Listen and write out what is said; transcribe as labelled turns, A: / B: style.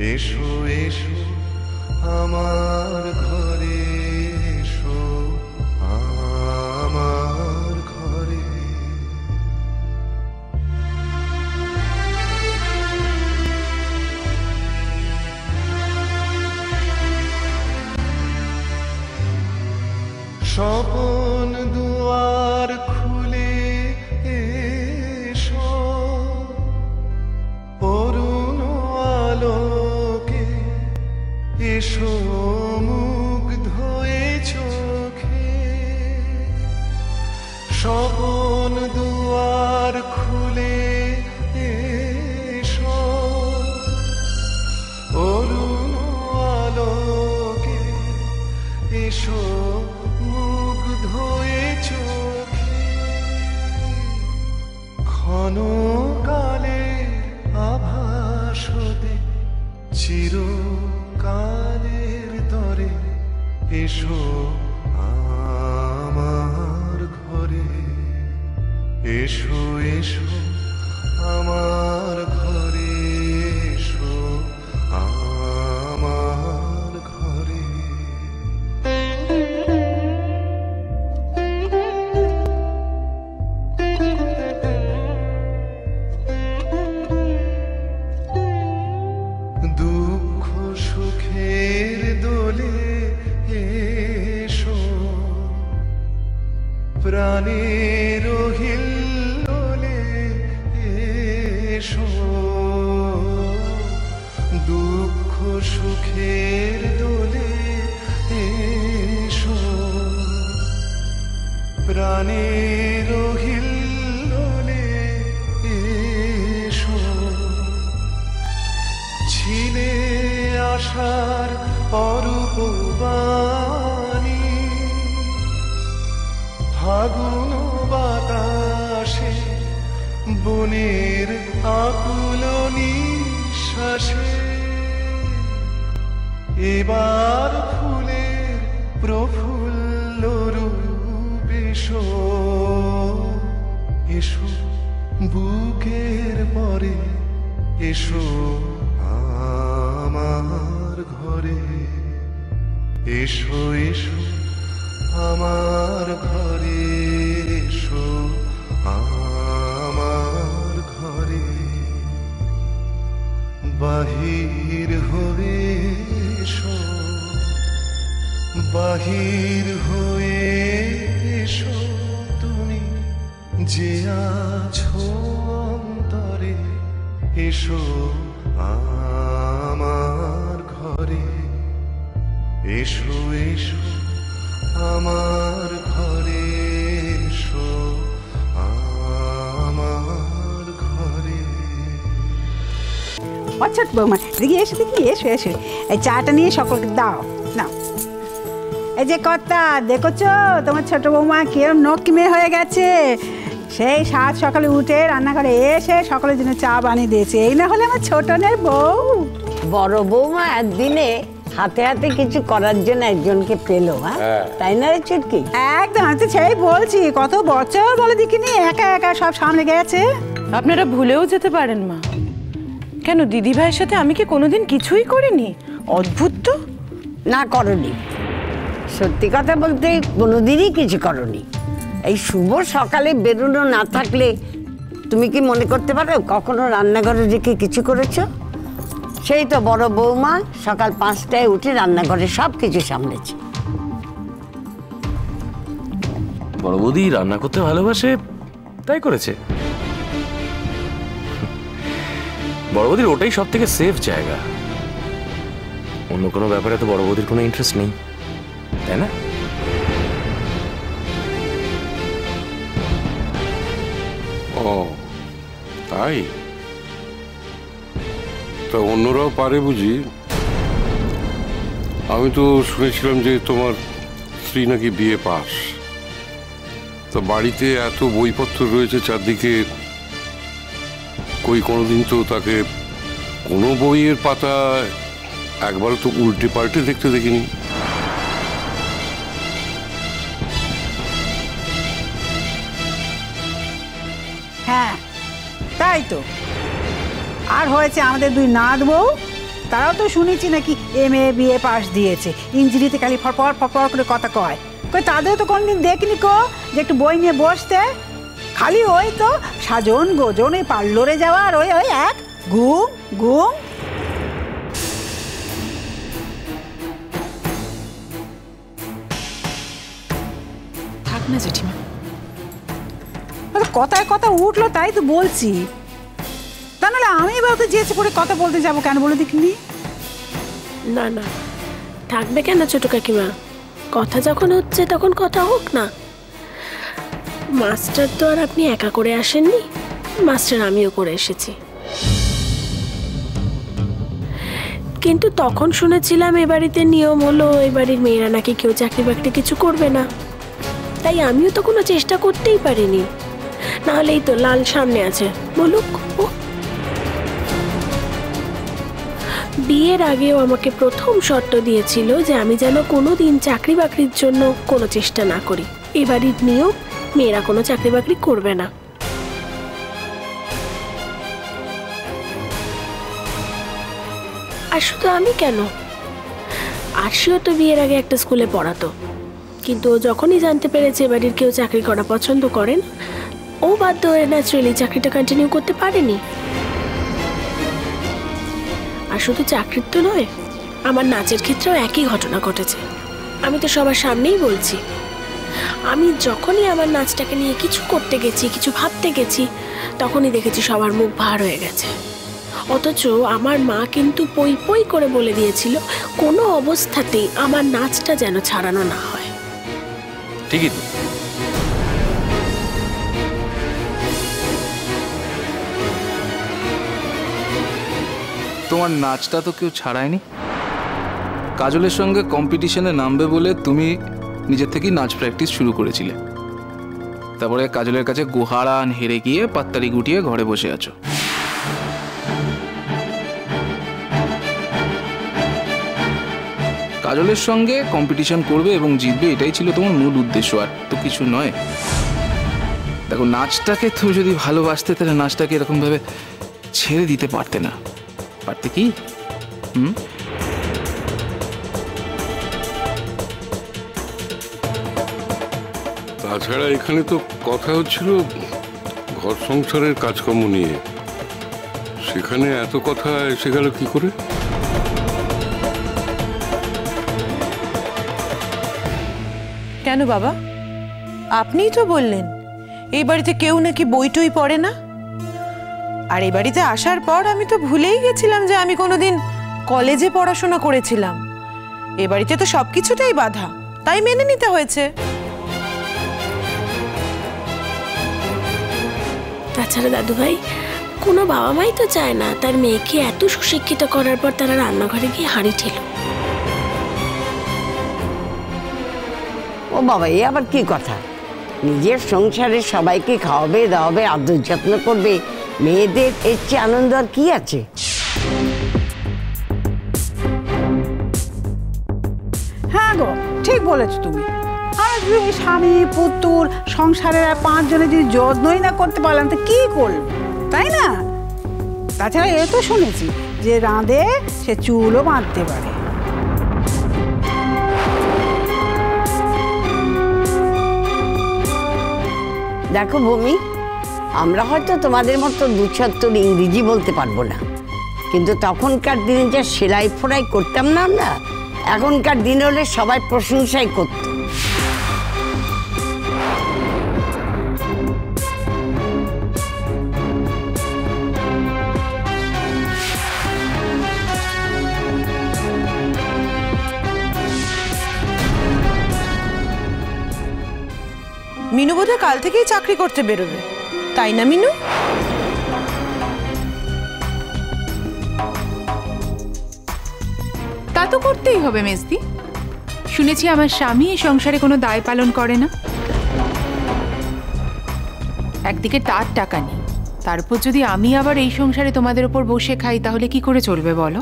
A: এসো এসো আমার ঘরে, এসো আমার ঘরে। স্বপন দুয়ার খুলে এসো, অরুণ আলোকে এসো, মুগ্ধ এ চোখে। স্বপন দুয়ার খুলে এসো, অরুণ আলোকে এসো, মুগ্ধ এ চোখে। ক্ষণকালে আভাস হতে চিরকালের তরে এসো আমার ঘরে। এসো এসো আমার ঘরে, এসো আমার ঘরে। দুঃখ সুখের দোলে এসো, প্রাণের হিল্লোলে এসো। দুঃখ সুখের দোলে এসো, প্রাণের হিল্লোলে এসো। ছিলে আশার অরূপ বাণী, ফাগুন বাতাসে বনের আকুল নিঃশ্বাসে। এবার ফুলের প্রফুল্ল রূপ এসো, এসো বুকের পরে, এসো আমার ঘরে। এসো এসো আমার ঘরে, এসো আমার ঘরে। বাহির হয়ে এসো, বাহির হয়ে এসো, তুমি যে আছো অন্তরে। এসো আমার ঘরে, এসো এসো আমার ঘরে, এসো আমার ঘরে।
B: আচ্ছা বৌমা, দেখি এসো, দেখি এসো এসো, এই চাটা নিয়ে সকলকে দাও নাও। এই যে কর্তা, দেখছো তোমার ছোট বৌমা কিরম নক্কি মেয়ে হয়ে গেছে। সেই সাত সকালে উঠে রান্নাঘরে এসে সকলের জন্য চা বানিয়ে দিয়েছে। এই না হলে আমার ছোটনের বউ।
C: বড় বৌমা একদিনে হাতে হাতে কিছু করার জন্য একজনকে পেলো, হ্যাঁ তাই না রে চুটকি?
B: একদম, আমি তো সেই বলছি, কত বছর বলে দেখিনি একা একা সব সামনে গেছে।
D: আপনারা ভুলেও যেতে পারেন মা। কেন দিদি ভাইয়ের সাথে আমি কি কোনোদিন কিছুই করিনি? অদ্ভুত তো।
C: না করনি, সত্যি কথা বলতে কোনোদিনই কিছু করনি। এই শুভ সকালে বেরোনো না থাকলে তুমি কি মনে করতে পারো কখনো রান্নাঘরে রেখে কিছু করেছো? সেই তো বড় বৌমা সকাল 5টায় উঠে রান্নাঘরে সব কিছু সামলেছে।
E: বড় বৌদি রান্না করতে ভালোবাসে তাই করেছে। বড় বৌদির ওটাই সব থেকে সেফ জায়গা। অন্য কোনো ব্যাপারে তো বড় বৌদির কোনো ইন্টারেস্ট নেই, তাই না?
F: ও তাই? তা অন্যরাও পারে বুঝি? আমি তো শুনেছিলাম যে তোমার স্ত্রী নাকি বিয়ে পাস। তা বাড়িতে এত বইপত্র রয়েছে চারদিকে, কই কোনোদিন তো তাকে কোনো বইয়ের পাতা একবারও তো উল্টে পাল্টে দেখতে দেখিনি।
B: হ্যাঁ তাই তো। আর হয়েছে আমাদের দুই নাত বউ, তারাও তো শুনেছি নাকি MA BA পাস দিয়েছে, ইঞ্জিনিতে খালি ফরফর ফরফর করে কথা কয়। কই তাদের তো কোনদিন দেখিনি কো যে একটু বই নিয়ে বসতে। খালি ওই তো সাজন গোজন এই পার্লরে যাওয়া আর ওই ওই এক ঘুম ঘুম।
D: থাক না জেঠিমা,
B: কথায় কথা উঠলো তাই তো বলছি। তা নাহলে আমি এবার তো যেচে পড়ে কথা বলতে যাবো কেন বলে দেখিনি?
G: না না, থাকবে কেন ছোট কাকিমা, কথা যখন হচ্ছে তখন কথা হোক না। মাস্টার তো আর আপনি একা করে আসেননি, মাস্টার আমিও করে এসেছি। কিন্তু তখন শুনেছিলাম এ বাড়িতে নিয়ম হলো এই বাড়ির মেয়েরা নাকি কেউ চাকরি বাকরি কিছু করবে না, তাই আমিও তো কোনো চেষ্টা করতেই পারিনি। নাহলেই তো লাল সামনে আছে, বলুক। বিয়ের আগেও আমাকে প্রথম শর্ত দিয়েছিল যে আমি যেন কোনোদিন চাকরি বাকরির জন্য কোনো চেষ্টা না করি। এ বাড়ির নিয়ম, মেয়েরা কোনো চাকরি বাকরি করবে না। আর শুধু আমি কেন, আরশিও তো বিয়ের আগে একটা স্কুলে পড়াতো, কিন্তু ও যখনই জানতে পেরেছে এ বাড়ির কেউ চাকরি করা পছন্দ করেন, ও বাধ্য হয়ে ন্যাচারালি চাকরিটা কন্টিনিউ করতে পারেনি। আর শুধু চাকরির তো নয়, আমার নাচের ক্ষেত্রেও একই ঘটনা ঘটেছে। আমি তো সবার সামনেই বলছি, আমি যখনই আমার নাচটাকে নিয়ে কিছু করতে গেছি, কিছু ভাবতে গেছি, তখনই দেখেছি সবার মুখ ভার হয়ে গেছে। অথচ আমার মা কিন্তু পই পই করে বলে দিয়েছিল কোনো অবস্থাতেই আমার নাচটা যেন ছাড়ানো না হয়।
E: ঠিকই তো।
H: তোমার নাচটা তো কেউ ছাড়ায়নি। কাজলের সঙ্গে কম্পিটিশনে নামবে বলে তুমি নিজের থেকেই নাচ প্র্যাকটিস শুরু করেছিলে, তারপরে কাজলের কাছে গুহারান হেরে গিয়ে পাত্তারি গুটিয়ে ঘরে বসে আছো। কাজলের সঙ্গে কম্পিটিশন করবে এবং জিতবে, এটাই ছিল তোমার মূল উদ্দেশ্য, আর তো কিছু নয়। দেখো, নাচটাকে তুমি যদি ভালোবাসতে তাহলে নাচটাকে এরকমভাবে ছেড়ে দিতে পারতে না, পারতে কি?
F: তাছাড়া এখানে তো কথা হচ্ছিল ঘর সংসারের কাজকর্ম নিয়ে, সেখানে এত কথা এসে গেল কি করে?
D: কেন বাবা, আপনিই তো বললেন এই বাড়িতে কেউ নাকি বইটই পড়ে না। আর এই বাড়িতে আসার পর আমি তো ভুলেই গেছিলাম যে আমি কোনোদিন কলেজে পড়াশোনা করেছিলাম। এ বাড়িতে তো সবকিছুটাই বাধা, তাই মেনে নিতে হয়েছে।
G: তাছাড়া দাদু ভাই, কোনো বাবা মাই তো চায় না তার মেয়েকে এত সুশিক্ষিত করার পর তারা রান্নাঘরে গিয়ে হাঁড়ি ঠেলো।
C: ও বাবা, এ আবার কি কথা? নিজের সংসারে সবাইকে খাওয়াবে দাওয়াবে, আদর যত্ন করবে, মেয়েদের এর চেয়ে আনন্দ আর কি আছে?
B: হ্যাঁ গো, ঠিক বলেছো তুমি। আর যদি স্বামী পুতুল সংসারের আর 5 জনে যদি যত্নই না করতে পারলাম তো কি করব, তাই না? তাছাড়া এ তো শুনেছি যে রাঁধে সে চুলও বাঁধতে পারে।
C: দেখো ভূমি, আমরা হয়তো তোমাদের মতো 2-4 ইংরেজি বলতে পারবো না, কিন্তু তখনকার দিনে যা সেলাই ফোড়াই করতাম না আমরা, এখনকার দিনে হলে সবাই প্রশংসাই করত।
D: মিনু বোধহয় কাল থেকেই চাকরি করতে বেরোবে, তাই না মিনু?
I: তা তো করতেই হবে মেজদি। শুনেছি আমার স্বামী এই সংসারে কোনো দায় পালন করে না। একদিকে তার টাকা নেই, তারপর যদি আমি আবার এই সংসারে তোমাদের ওপর বসে খাই তাহলে কি করে চলবে বলো?